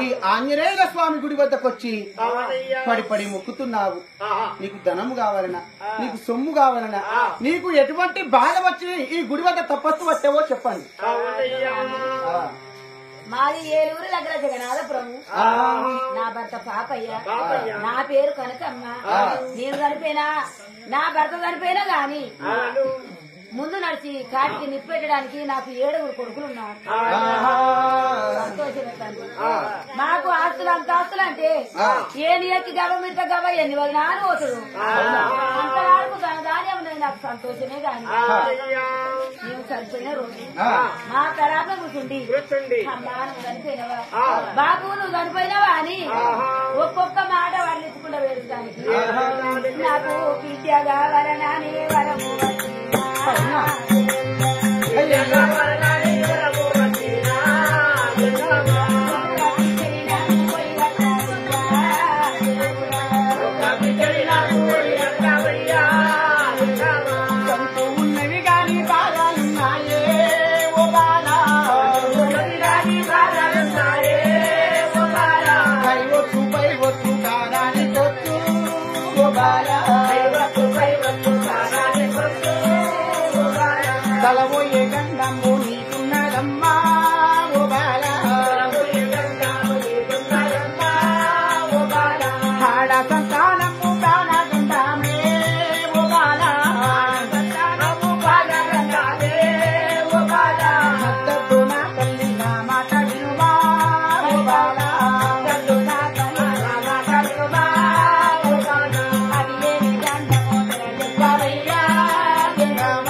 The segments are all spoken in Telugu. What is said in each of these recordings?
ఈ ఆంజనేయ స్వామి గుడి వద్దకు వచ్చి పడి పడి మొక్కుతున్నావు. నీకు ధనము కావాలనా, నీకు సొమ్ము కావాలనా, నీకు ఎటువంటి బాధ వచ్చి ఈ గుడి వద్ద తపస్సు వచ్చావో చెప్పండి. మాది ఏలూరు దగ్గర జగన్నాథపురం. నా భర్త పాపయ్య, నా పేరు కనకమ్మ. నేను చనిపోయినా, నా భర్త చనిపోయినా గాని ముందు నడిచి కాటికి నిప్పెట్టడానికి నాకు 7 కొడుకులు ఉన్నారు. సంతోషమే తండ్రి. మాకు ఆస్తులు అంత ఆస్తులు అంటే ఏ నీళ్ళకి గవ మిట్ట గవ ఎన్ని వల్ల నాని పోతుడు అంతవరకు ధనధాన్యం ఉన్నది. నాకు సంతోషమే గాని నేను చనిపోయిన రోజు మా తరాప కూర్చుండి అమ్మా నువ్వు చనిపోయినవా, బాబు నువ్వు చనిపోయినవా అని ఒక్కొక్క మాట వర్ణించకుండా వేయడానికి నాకు విద్య కావాలనే వరము ఉన్నవి గాని బాధలున్నాయే ఓ బాలా, పై వచ్చు కారానికి వచ్చు ఓ బాలా, తలబోయే గండము నీకున్నదమ్మా ఓ బాలా, ఆడ సంతానము ప్రాణగండమే ఓ బాలా, మద్దతు నా తల్లి నా మాట వినుమా ఓ బాలా, అది లేని గండము చెప్పవయ్యా గంగమ్మ.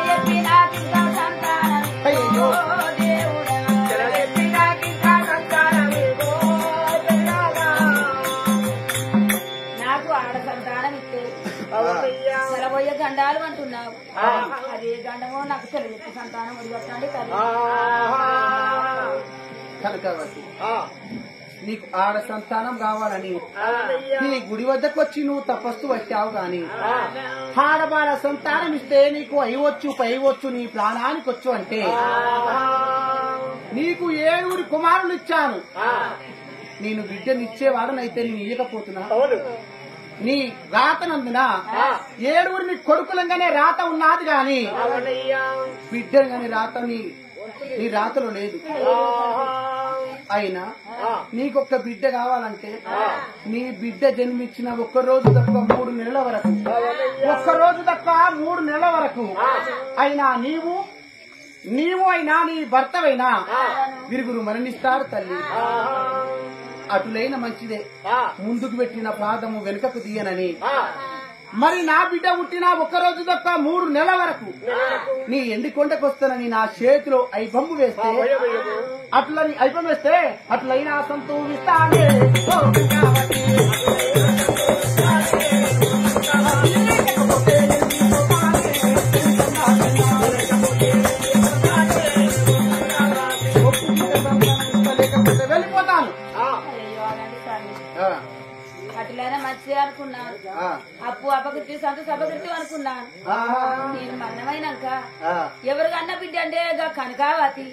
చెప్పి నాకింకా సంతానం అయ్యో నాకు ఆడ సంతానం ఇస్తే సెలబోయే గండాలు అంటున్నావు. అదే గండమో నాకు సెలవు సంతానం ఉడిగట్టండి కనకవతి, నీకు ఆడ సంతానం కావాలని నీ గుడి వద్దకు వచ్చి నువ్వు తపస్సు వచ్చావు గాని ఆడబాల సంతానం ఇస్తే నీకు అయివచ్చు పైవచ్చు నీ ప్రాణానికి వచ్చు అంటే నీకు 7 కుమారులు ఇచ్చాను. నేను బిడ్డనిచ్చేవాడనైతే నేను ఇయ్యకపోతున్నా. నీ రాతనందున 7 కొడుకులంగానే రాత ఉన్నది గాని బిడ్డగానే రాత నీ రాతలో లేదు. అయినా నీకొక్క బిడ్డ కావాలంటే నీ బిడ్డ జన్మించిన ఒక్కరోజు తప్ప 3 నెలల వరకు, ఒక్కరోజు తప్ప 3 నెలల వరకు అయినా నీవు అయినా నీ భర్తవైనా విరుగురు మరణిస్తారు తల్లి. అటులైన మంచిదే, ముందుకు పెట్టిన పాదము వెనుకకు తీయనని. మరి నా బిడ్డ పుట్టిన ఒక్కరోజు తప్ప 3 నెలల వరకు నీ ఎండి కొండకొస్తానని నా చేతిలో ఐపంపు వేస్తే అట్లని ఐపం వేస్తే అట్లయినా సంతోషిస్తానే. లేకపోతే వెళ్ళిపోతాను. అట్లైనా మంచిది అనుకున్నాను. అప్పు అపకృతి సంతోష అపకృతి అనుకున్నాను. నేను మరణమైనాక ఎవరు కన్న బిడ్డ అంటే కనకావతి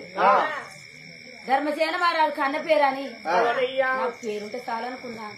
ధర్మసేన మహారాజు కన్న పేరని నాకు పేరుంటే చాలనుకున్నాను.